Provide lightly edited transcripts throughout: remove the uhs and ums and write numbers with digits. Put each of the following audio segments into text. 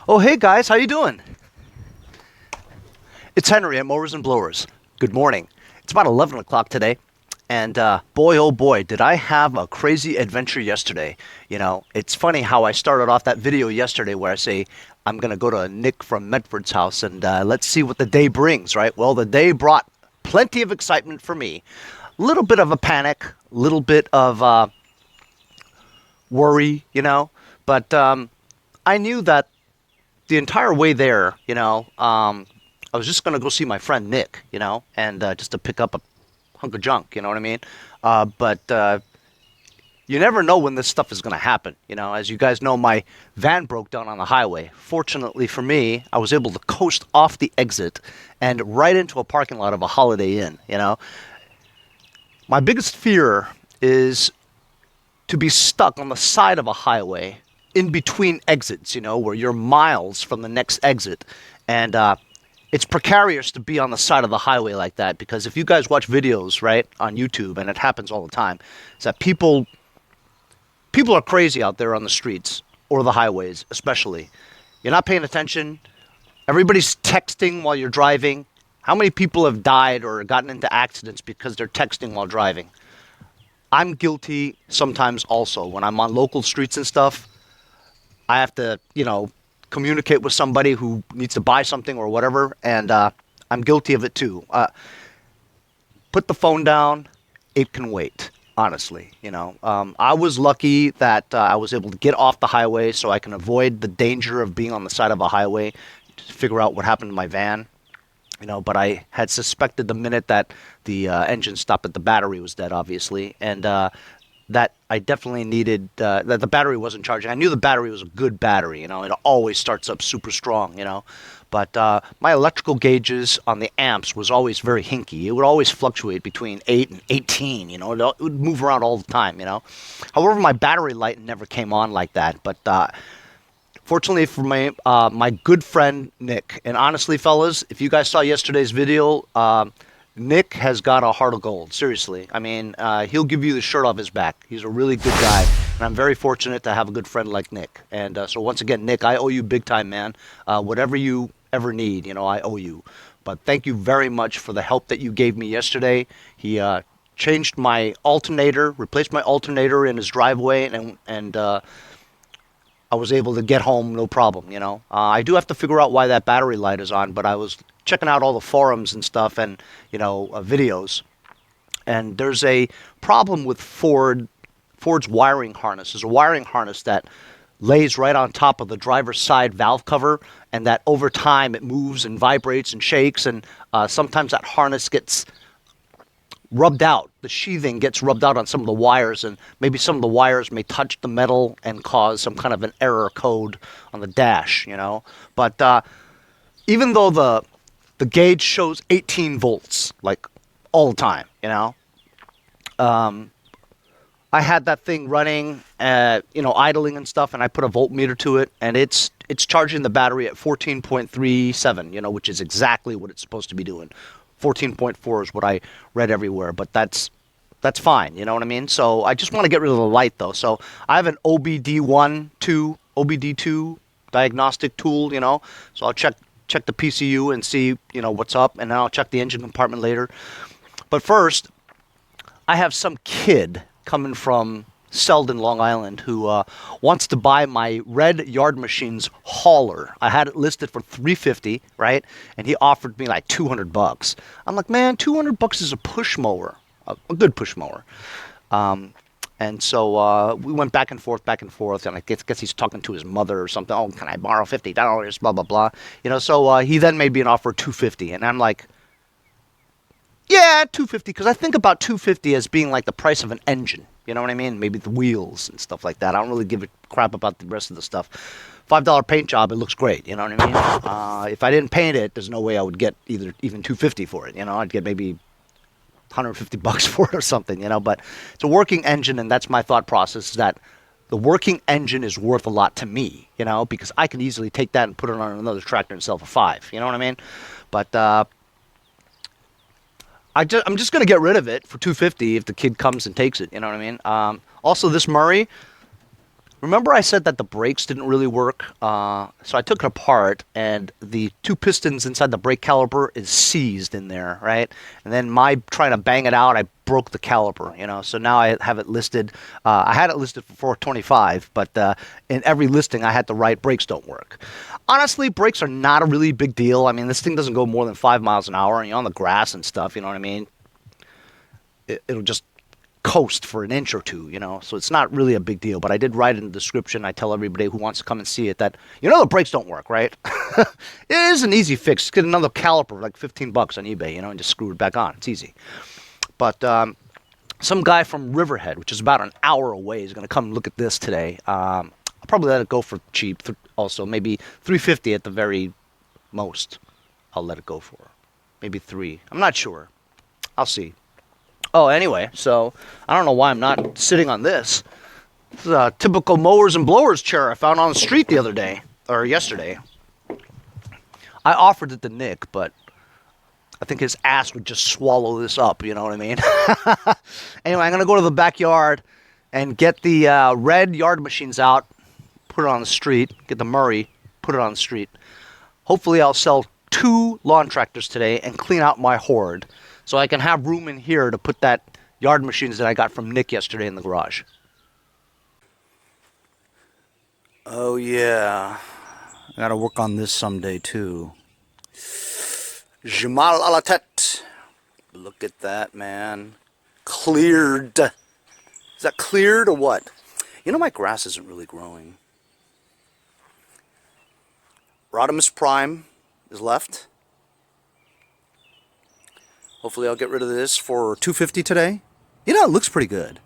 Oh, hey guys, how you doing? It's Henry at Mowers and Blowers. Good morning. It's about 11 o'clock today, and boy, oh boy, did I have a crazy adventure yesterday. You know, it's funny how I started off that video yesterday where I say I'm going to go to Nick from Medford's house and let's see what the day brings, right? Well, the day brought plenty of excitement for me. A little bit of a panic, a little bit of worry, but I knew that the entire way there, I was just gonna go see my friend Nick, and just to pick up a hunk of junk, you know what I mean? But you never know when this stuff is gonna happen. As you guys know, my van broke down on the highway. Fortunately for me, I was able to coast off the exit and right into a parking lot of a Holiday Inn. My biggest fear is to be stuck on the side of a highway in between exits, where you're miles from the next exit. And it's precarious to be on the side of the highway like that, because if you guys watch videos, right, on YouTube, and it happens all the time, is that people are crazy out there on the streets or the highways, especially. You're not paying attention. Everybody's texting while you're driving. How many people have died or gotten into accidents because they're texting while driving? I'm guilty sometimes also. When I'm on local streets and stuff, I have to, communicate with somebody who needs to buy something or whatever, and I'm guilty of it too. Put the phone down. It can wait, honestly. I was lucky that I was able to get off the highway so I can avoid the danger of being on the side of a highway to figure out what happened to my van. But I had suspected the minute that the engine stopped that the battery was dead, obviously, and that I definitely needed, that the battery wasn't charging. I knew the battery was a good battery, it always starts up super strong, but my electrical gauges on the amps was always very hinky. It would always fluctuate between 8 and 18, it would move around all the time, However, my battery light never came on like that, but fortunately for my good friend Nick, and honestly, fellas, if you guys saw yesterday's video, Nick has got a heart of gold. Seriously, I mean, he'll give you the shirt off his back. He's a really good guy, and I'm very fortunate to have a good friend like Nick. And so once again, Nick, I owe you big time, man. Whatever you ever need, I owe you. But thank you very much for the help that you gave me yesterday. He changed my alternator, replaced my alternator in his driveway, and I was able to get home no problem, I do have to figure out why that battery light is on, but I was checking out all the forums and stuff and, videos. And there's a problem with Ford's wiring harness. There's a wiring harness that lays right on top of the driver's side valve cover, and that over time it moves and vibrates and shakes, and sometimes that harness gets rubbed out. The sheathing gets rubbed out on some of the wires, and maybe some of the wires may touch the metal and cause some kind of an error code on the dash, But even though the gauge shows 18 volts, like all the time, I had that thing running, idling and stuff, and I put a voltmeter to it, and it's charging the battery at 14.37, which is exactly what it's supposed to be doing. 14.4 is what I read everywhere, but that's fine, you know what I mean? So I just want to get rid of the light, though. So I have an OBD2 diagnostic tool, so I'll check the PCU and see, what's up, and then I'll check the engine compartment later. But first, I have some kid coming from Selden, Long Island, who wants to buy my red yard machine's hauler. I had it listed for $350, right? And he offered me like $200. I'm like, man, $200 is a push mower, a good push mower. And so we went back and forth, and I guess he's talking to his mother or something. Oh, can I borrow $50? Blah, blah, blah. So he then made me an offer of $250, and I'm like, yeah, $250, because I think about $250 as being like the price of an engine. You know what I mean? Maybe the wheels and stuff like that. I don't really give a crap about the rest of the stuff. $5 paint job, it looks great. You know what I mean? If I didn't paint it, there's no way I would get even $250 for it. I'd get maybe $150 for it or something. But it's a working engine, and that's my thought process. Is that the working engine is worth a lot to me. Because I can easily take that and put it on another tractor and sell for $5. You know what I mean? But I'm just going to get rid of it for $250 if the kid comes and takes it. You know what I mean? Also, this Murray, Remember I said that the brakes didn't really work? So I took it apart, and the two pistons inside the brake caliper is seized in there, right? And then my trying to bang it out, I broke the caliper, you know. So now I have it listed. I had it listed for 425, but in every listing I had to write brakes don't work. Honestly, brakes are not a really big deal. I mean, this thing doesn't go more than 5 miles an hour, and you're on the grass and stuff, you know what I mean? It'll just coast for an inch or two, you know, so it's not really a big deal. But I did write in the description. I tell everybody who wants to come and see it that, you know, the brakes don't work, right? It is an easy fix. Get another caliper, like 15 bucks on eBay, you know, and just screw it back on. It's easy. But some guy from Riverhead, which is about an hour away, is going to come look at this today. I'll probably let it go for cheap. Also, maybe 350 at the very most. I'll let it go for maybe 3. I'm not sure. I'll see. Oh, anyway, so I don't know why I'm not sitting on this. This is a typical mowers and blowers chair I found on the street the other day, or yesterday. I offered it to Nick, but I think his ass would just swallow this up, you know what I mean? Anyway, I'm going to go to the backyard and get the red yard machines out, put it on the street, get the Murray, put it on the street. Hopefully I'll sell 2 lawn tractors today and clean out my horde, so I can have room in here to put that yard machines that I got from Nick yesterday in the garage. Oh yeah, I gotta work on this someday too. Jamal a la tête. Look at that, man. Cleared. Is that cleared or what? You know, my grass isn't really growing. Rodimus Prime is left. Hopefully I'll get rid of this for $250 today. You know, it looks pretty good.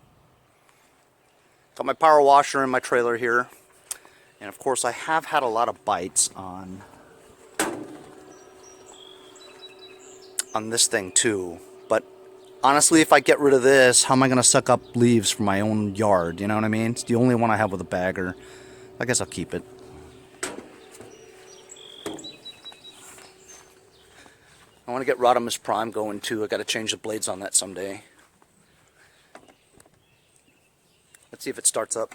Got my power washer in my trailer here. And of course I have had a lot of bites on this thing too. But honestly, if I get rid of this, how am I going to suck up leaves from my own yard? You know what I mean? It's the only one I have with a bagger. I guess I'll keep it. I want to get Rodimus Prime going too. I got to change the blades on that someday. Let's see if it starts up.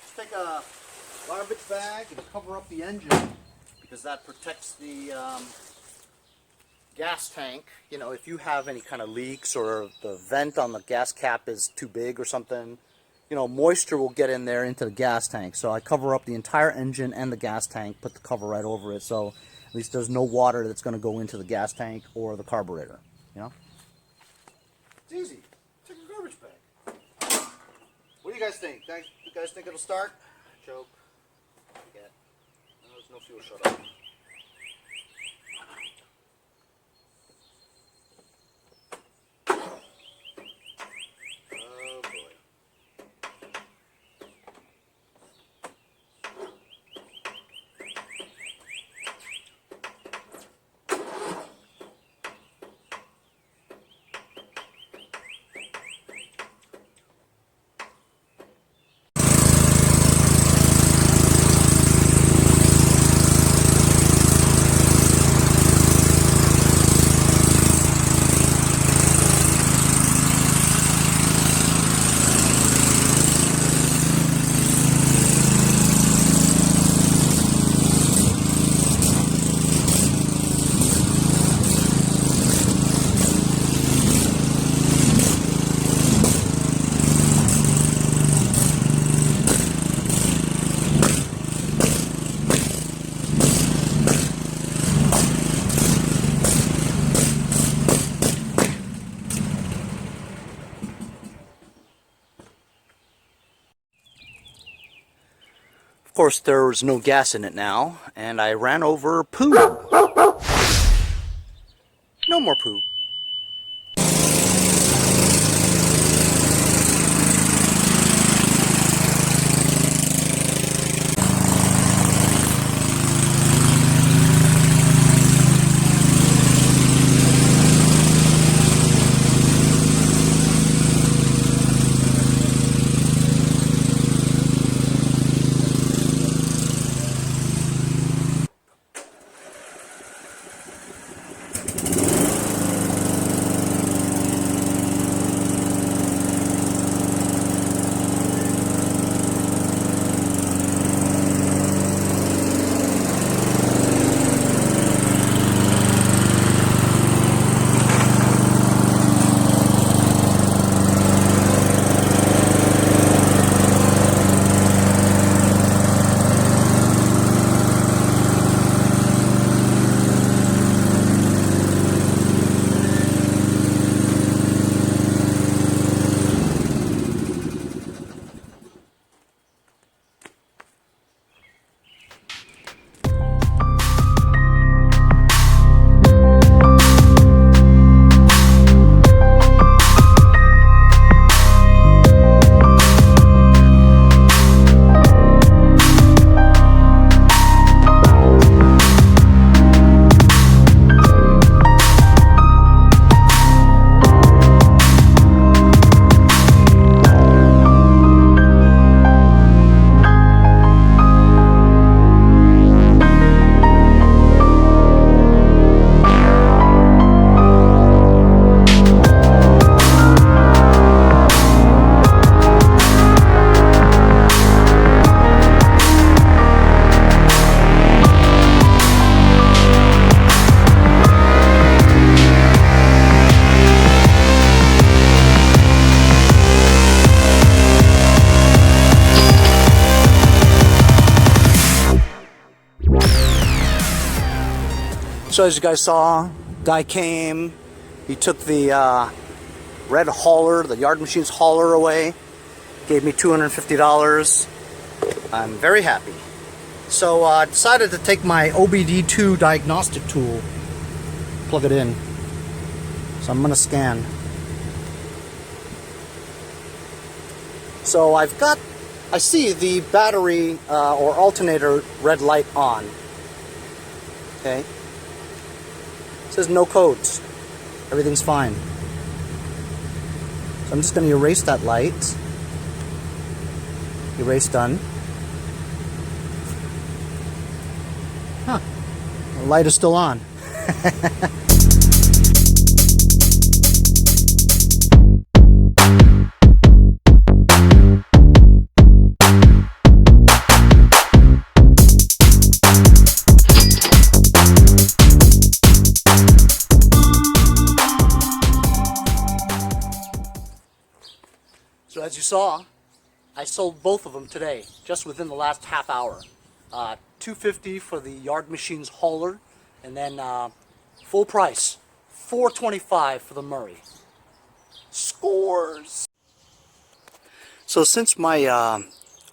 Just take a garbage bag and cover up the engine, because that protects the gas tank. You know, if you have any kind of leaks or the vent on the gas cap is too big or something, you know, moisture will get in there into the gas tank. So I cover up the entire engine and the gas tank, put the cover right over it, so at least there's no water that's going to go into the gas tank or the carburetor, you know? It's easy. Take a garbage bag. What do you guys think? You guys think it'll start? Choke. Yeah. No, there's no fuel shut off. Of course, there's no gas in it now, and I ran over poo. No more poo. So as you guys saw, guy came, he took the red hauler, the yard machine's hauler away, gave me $250. I'm very happy. So I decided to take my OBD2 diagnostic tool, plug it in. So I'm gonna scan. So I see the battery or alternator red light on. Okay. It says no codes. Everything's fine. So I'm just going to erase that light. Erase done. Huh. The light is still on. So as you saw, I sold both of them today, just within the last half hour. $250 for the yard machine's hauler, and then full price, $425 for the Murray. Scores! So since my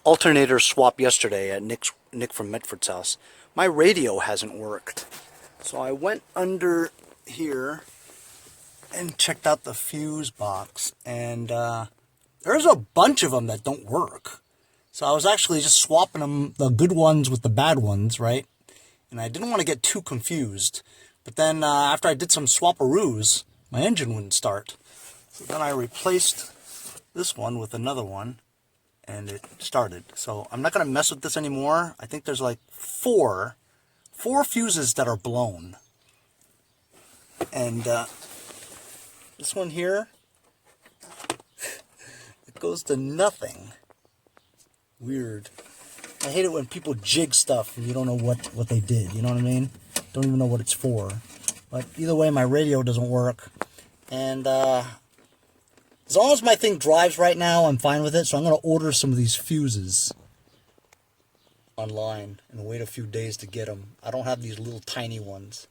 alternator swap yesterday at Nick from Medford's house, my radio hasn't worked. So I went under here and checked out the fuse box, and there's a bunch of them that don't work. So I was actually just swapping them, the good ones with the bad ones, right? And I didn't want to get too confused. But then after I did some swap-a-roos, my engine wouldn't start. So then I replaced this one with another one, and it started. So I'm not going to mess with this anymore. I think there's like four fuses that are blown. And this one here, goes to nothing. Weird. I hate it when people jig stuff and you don't know what they did, you know what I mean? Don't even know what it's for. But either way, my radio doesn't work. And as long as my thing drives right now, I'm fine with it. So I'm going to order some of these fuses online and wait a few days to get them. I don't have these little tiny ones.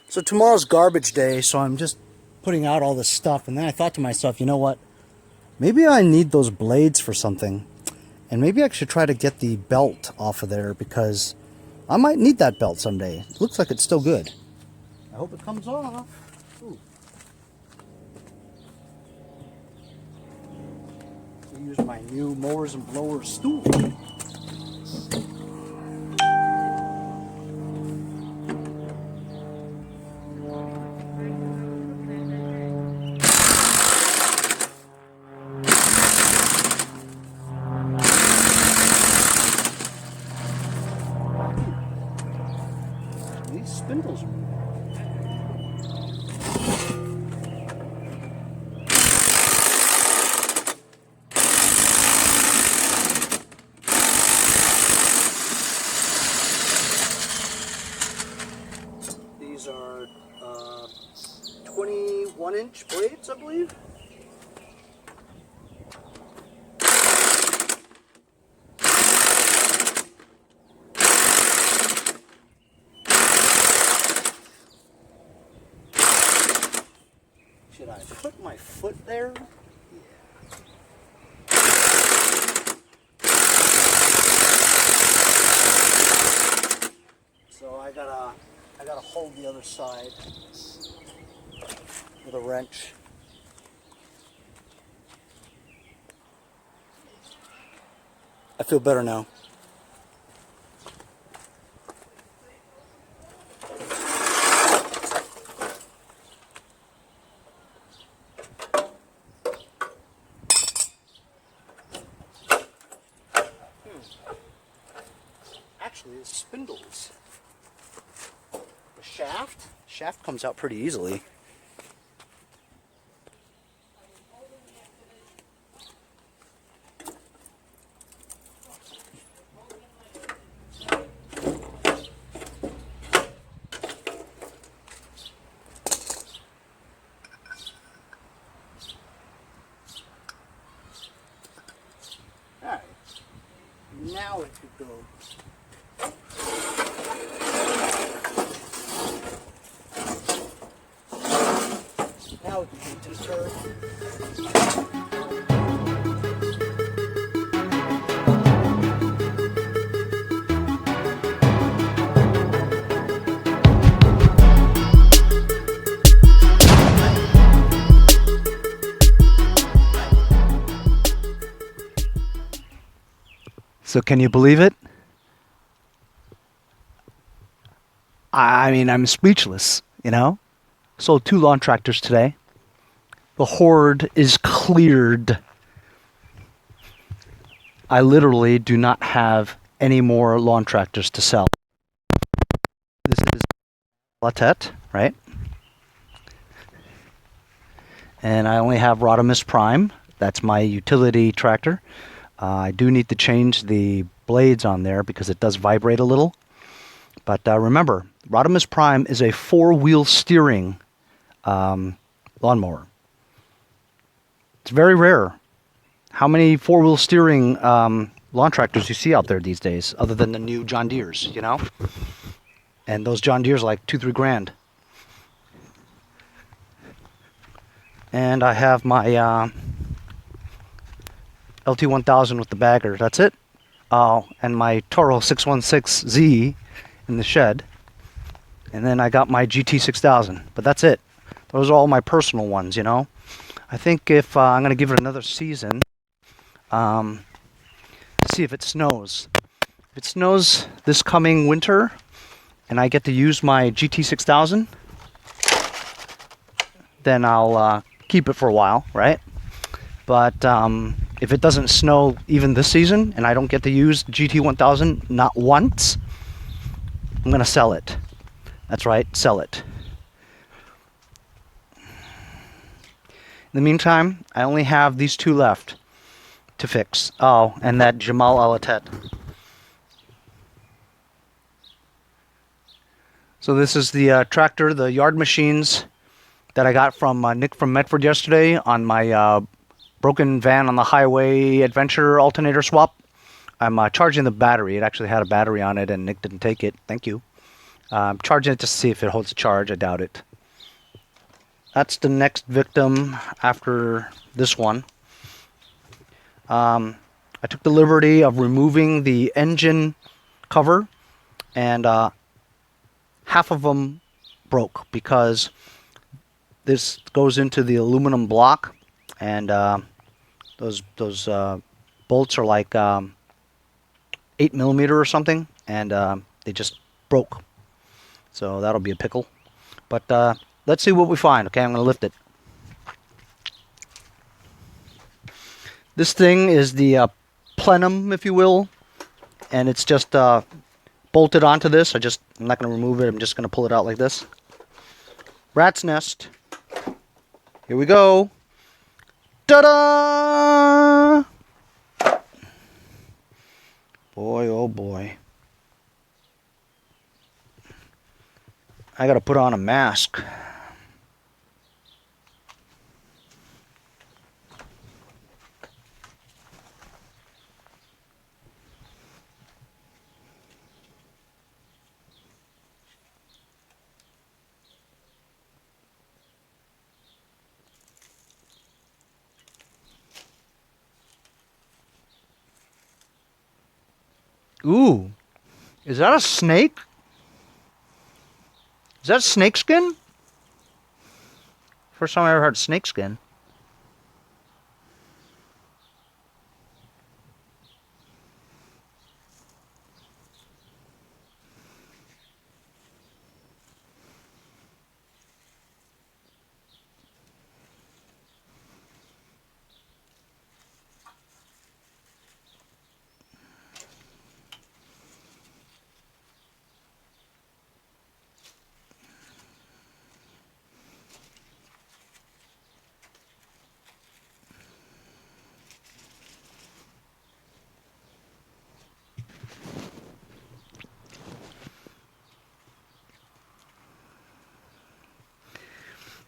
So tomorrow's garbage day, so I'm just putting out all this stuff, and then I thought to myself, you know what, maybe I need those blades for something, and maybe I should try to get the belt off of there, because I might need that belt someday. It looks like it's still good. I hope it comes off. Ooh. I use my new Mowers and Blowers stool. These spindles are moving. These are 21-inch blades, I believe. Should I put my foot there? Yeah. So I gotta hold the other side with a wrench. I feel better now. Actually, the spindles. The shaft comes out pretty easily. Alright, now it could go. So can you believe it? I mean, I'm speechless, you know? Sold 2 lawn tractors today. The horde is cleared. I literally do not have any more lawn tractors to sell. This is Latet, right? And I only have Rodimus Prime. That's my utility tractor. I do need to change the blades on there because it does vibrate a little. But remember, Rodimus Prime is a 4-wheel steering lawnmower. It's very rare. How many 4-wheel steering lawn tractors you see out there these days, other than the new John Deeres, you know? And those John Deeres are like 2-3 grand. And I have my LT1000 with the bagger. That's it. Oh, and my Toro 616Z in the shed. And then I got my GT6000. But that's it. Those are all my personal ones, you know. I think if I'm going to give it another season, see if it snows. If it snows this coming winter, and I get to use my GT6000, then I'll keep it for a while, right? But if it doesn't snow even this season, and I don't get to use GT1000 not once, I'm going to sell it. That's right, sell it. In the meantime, I only have these 2 left to fix. Oh, and that Jamal Alatet. So this is the tractor, the yard machines that I got from Nick from Medford yesterday on my broken van on the highway adventure alternator swap. I'm charging the battery. It actually had a battery on it and Nick didn't take it. Thank you. I'm charging it just to see if it holds a charge. I doubt it. That's the next victim after this one. I took the liberty of removing the engine cover, and half of them broke because this goes into the aluminum block, and those bolts are like 8mm or something, and they just broke. So that'll be a pickle. But let's see what we find. Okay, I'm going to lift it. This thing is the plenum, if you will, and it's just bolted onto this. I'm not going to remove it. I'm just going to pull it out like this. Rat's nest. Here we go. Ta-da! Boy, oh boy. I got to put on a mask. Ooh, is that a snake? Is that snake skin? First time I ever heard snake skin.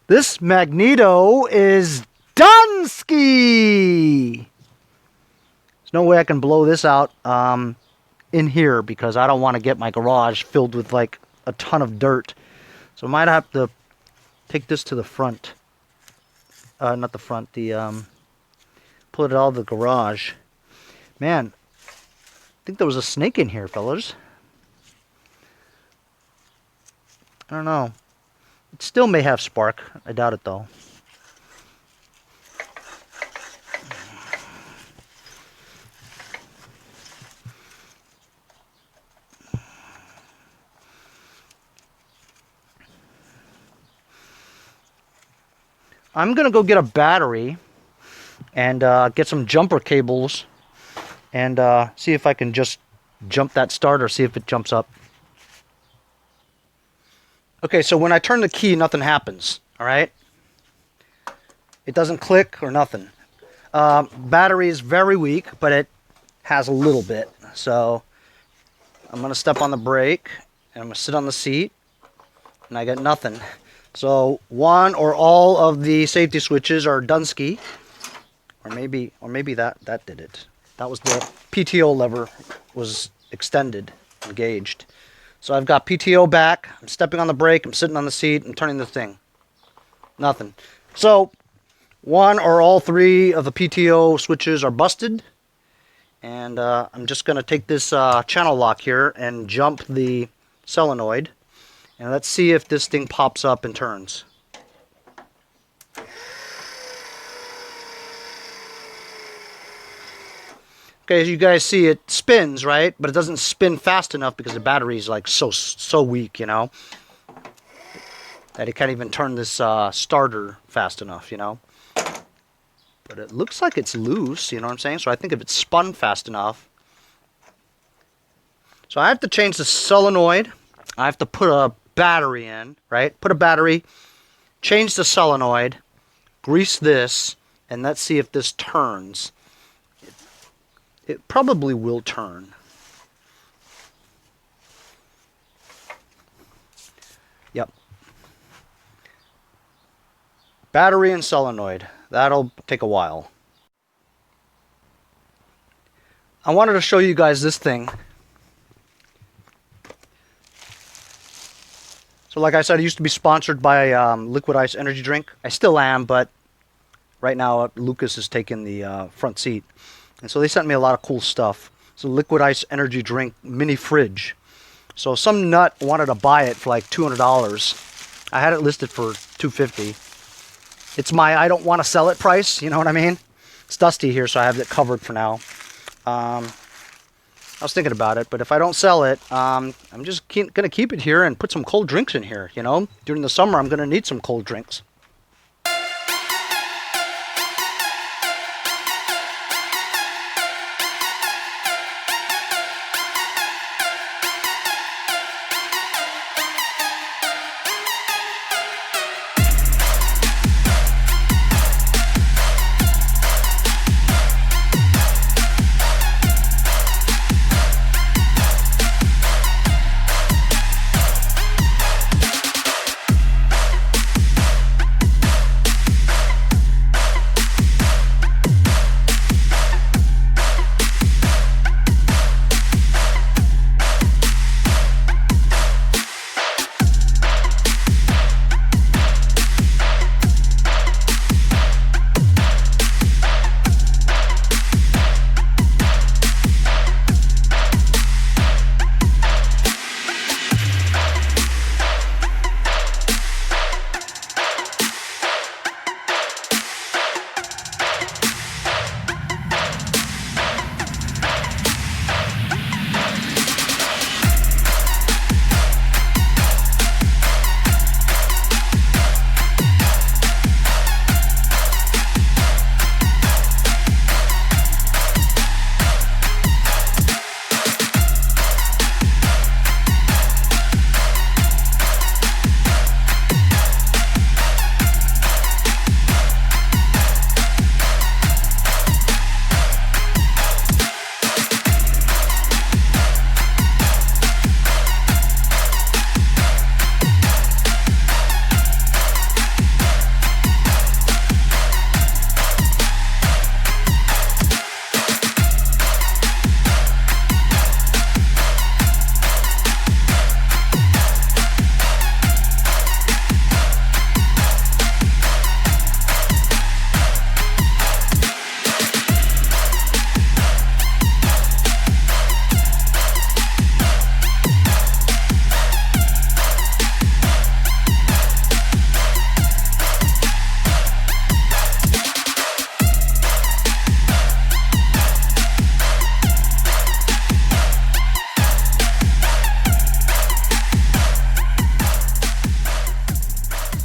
This magneto is Dunsky! There's no way I can blow this out in here because I don't want to get my garage filled with like a ton of dirt. So I might have to take this to the front. Not the front, pull it out of the garage. Man, I think there was a snake in here, fellas. I don't know. It still may have spark. I doubt it, though. I'm gonna go get a battery and get some jumper cables and see if I can just jump that starter, see if it jumps up. Okay, so when I turn the key, nothing happens, all right? It doesn't click or nothing. Battery is very weak, but it has a little bit. So I'm gonna step on the brake and I'm gonna sit on the seat and I get nothing. So one or all of the safety switches are Dunsky, or maybe that did it. That was the PTO lever was extended, engaged. So I've got PTO back, I'm stepping on the brake, I'm sitting on the seat, I'm turning the thing. Nothing. So one or all three of the PTO switches are busted. And I'm just going to take this channel lock here and jump the solenoid. And let's see if this thing pops up and turns. Okay, as you guys see, it spins, right? But it doesn't spin fast enough because the battery is like so weak, you know, that it can't even turn this starter fast enough, you know. But it looks like it's loose, you know what I'm saying? So I think if it's spun fast enough. So I have to change the solenoid. I have to put a battery in, right? Put a battery, change the solenoid, grease this, and let's see if this turns. It probably will turn. Yep. Battery and solenoid. That'll take a while. I wanted to show you guys this thing. So like I said, I used to be sponsored by Liquid Ice energy drink. I still am, but right now Lucas is taking the front seat. And so they sent me a lot of cool stuff. So Liquid Ice energy drink mini fridge. So some nut wanted to buy it for like $200. I had it listed for $250. It's my I don't want to sell it price, you know what I mean? It's dusty here, so I have it covered for now. I was thinking about it, but if I don't sell it, I'm just going to keep it here and put some cold drinks in here, you know? During the summer, I'm going to need some cold drinks.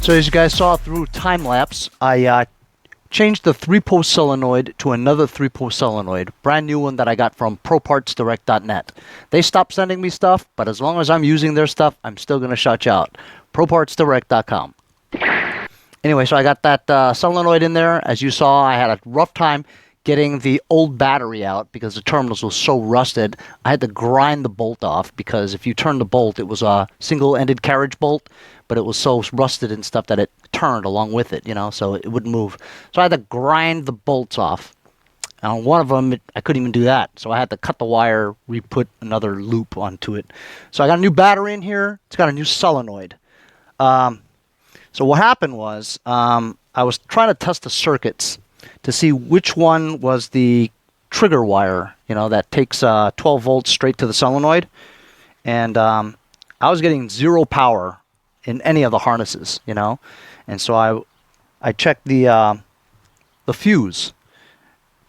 So as you guys saw through time lapse, I changed the 3-post solenoid to another 3-post solenoid, brand new one that I got from ProPartsDirect.net. They stopped sending me stuff, but as long as I'm using their stuff, I'm still going to shout you out. ProPartsDirect.com. Anyway, so I got that solenoid in there. As you saw, I had a rough time getting the old battery out because the terminals were so rusted. I had to grind the bolt off because if you turn the bolt, it was a single-ended carriage bolt, but it was so rusted and stuff that it turned along with it, you know, so it wouldn't move. So I had to grind the bolts off. And on one of them, I couldn't even do that. So I had to cut the wire, re-put another loop onto it. So I got a new battery in here. It's got a new solenoid. So what happened was I was trying to test the circuits to see which one was the trigger wire, you know, that takes 12 volts straight to the solenoid. And I was getting 0 power in any of the harnesses, you know. And so I checked the fuse.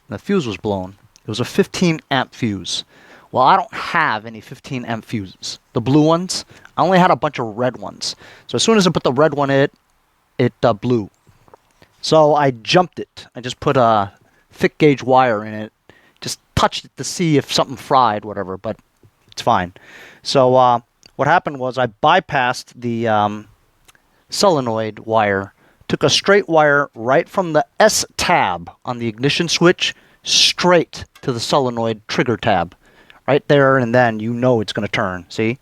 The fuse was blown. It was a 15 amp fuse. Well, I don't have any 15 amp fuses. The blue ones, I only had a bunch of red ones. So as soon as I put the red one in, it blew. So I jumped it. I just put a thick gauge wire in it. Just touched it to see if something fried, whatever, but it's fine. So what happened was I bypassed the solenoid wire, took a straight wire right from the S tab on the ignition switch straight to the solenoid trigger tab. Right there, and then you know it's going to turn. See?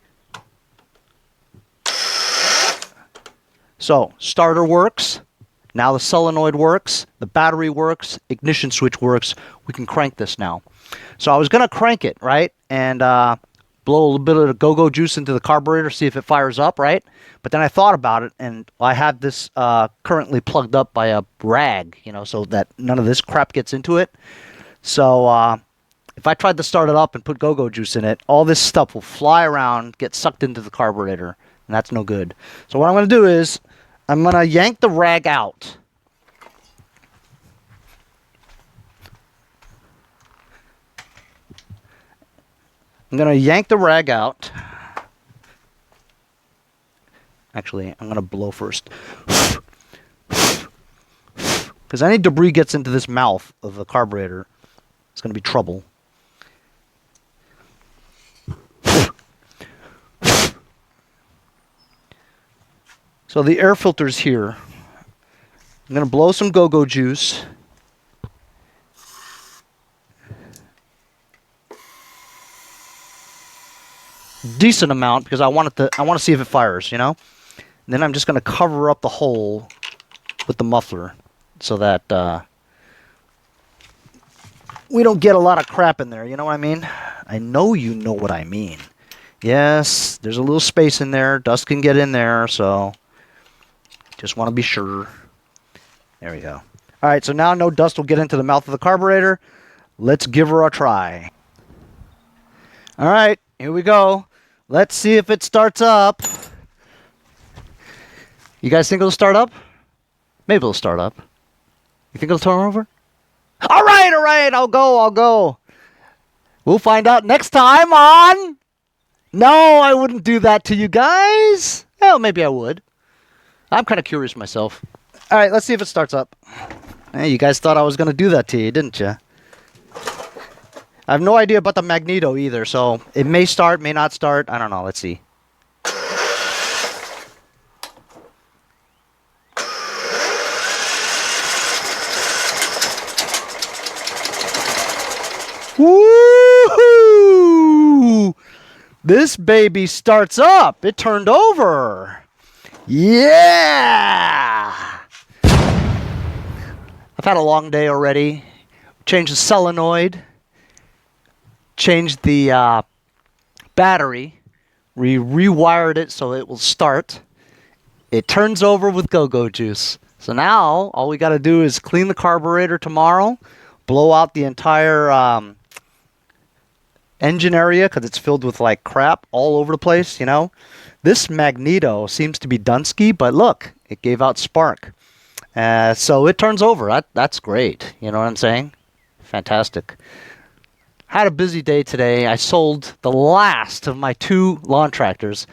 So, starter works. Now the solenoid works. The battery works. Ignition switch works. We can crank this now. So I was going to crank it, right? And blow a little bit of the go-go juice into the carburetor, see if it fires up, right? But then I thought about it, and I have this currently plugged up by a rag, you know, so that none of this crap gets into it. So, if I tried to start it up and put go-go juice in it, all this stuff will fly around, get sucked into the carburetor, and that's no good. So what I'm going to do is, I'm going to yank the rag out. I'm going to yank the rag out. Actually, I'm going to blow first. Because any debris gets into this mouth of the carburetor, it's going to be trouble. So the air filter's here. I'm going to blow some go-go juice. Decent amount because I want to see if it fires, you know? And then I'm just going to cover up the hole with the muffler so that we don't get a lot of crap in there, you know what I mean? I know you know what I mean. Yes, there's a little space in there. Dust can get in there, so just want to be sure. There we go. All right, so now no dust will get into the mouth of the carburetor. Let's give her a try. All right, here we go. Let's see if it starts up. You guys think it'll start up? Maybe it'll start up. You think it'll turn over? All right, I'll go. We'll find out next time on... No, I wouldn't do that to you guys. Well, maybe I would. I'm kind of curious myself. All right, let's see if it starts up. Hey, you guys thought I was going to do that to you, didn't you? I have no idea about the magneto either, so it may start, may not start. I don't know. Let's see. Woo-hoo! This baby starts up. It turned over. Yeah! I've had a long day already. Changed the solenoid. Changed the battery. We rewired it so it will start. It turns over with go-go juice. So now all we got to do is clean the carburetor tomorrow. Blow out the entire engine area because it's filled with like crap all over the place, you know. This magneto seems to be Dunsky, but look, it gave out spark. So it turns over. That's great. You know what I'm saying? Fantastic. Had a busy day today. I sold the last of my 2 lawn tractors.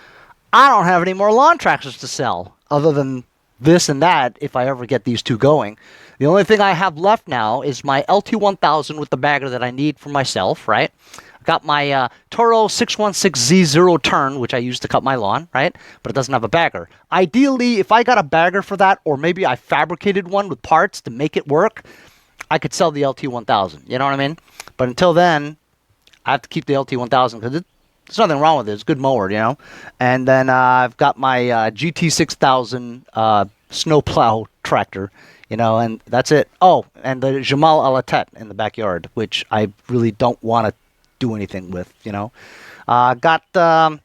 I don't have any more lawn tractors to sell other than this and that if I ever get these two going. The only thing I have left now is my LT1000 with the bagger that I need for myself, right? I got my Toro 616Z0 turn, which I use to cut my lawn, right? But it doesn't have a bagger. Ideally, if I got a bagger for that, or maybe I fabricated one with parts to make it work, I could sell the LT1000. You know what I mean? But until then, I have to keep the LT1000 because there's nothing wrong with it. It's a good mower, you know? And then I've got my GT6000 snowplow tractor, you know, and that's it. Oh, and the Jamal Alatet in the backyard, which I really don't want to do anything with, you know. Got a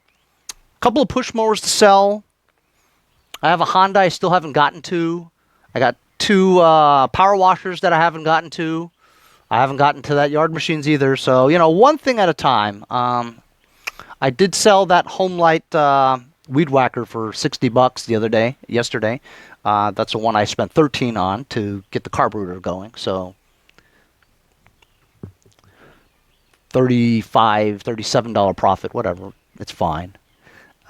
couple of push mowers to sell. I have a Honda I still haven't gotten to. I got two power washers that I haven't gotten to. I haven't gotten to that yard machines either. So, you know, one thing at a time. I did sell that Homelight weed whacker for $60 yesterday. That's the one I spent $13 on to get the carburetor going. So $35, $37 profit, whatever. It's fine.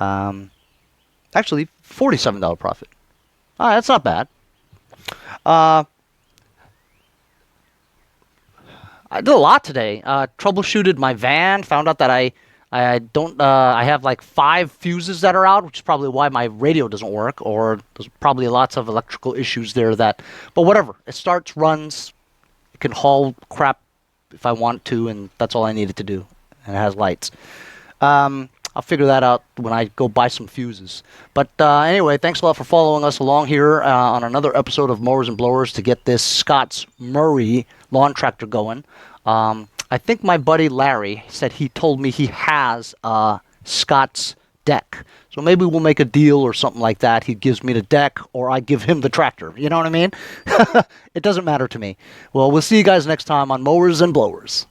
Actually, $47 profit. That's not bad. I did a lot today. Troubleshooted my van. Found out that I don't. I have like 5 fuses that are out, which is probably why my radio doesn't work. Or there's probably lots of electrical issues there. But whatever. It starts, runs. It can haul crap if I want to, and that's all I needed to do. And it has lights. I'll figure that out when I go buy some fuses. But anyway, thanks a lot for following us along here on another episode of Mowers and Blowers to get this Scott's Murray lawn tractor going. I think my buddy Larry said he told me he has a Scott's deck. So maybe we'll make a deal or something like that. He gives me the deck or I give him the tractor. You know what I mean? It doesn't matter to me. Well, we'll see you guys next time on Mowers and Blowers.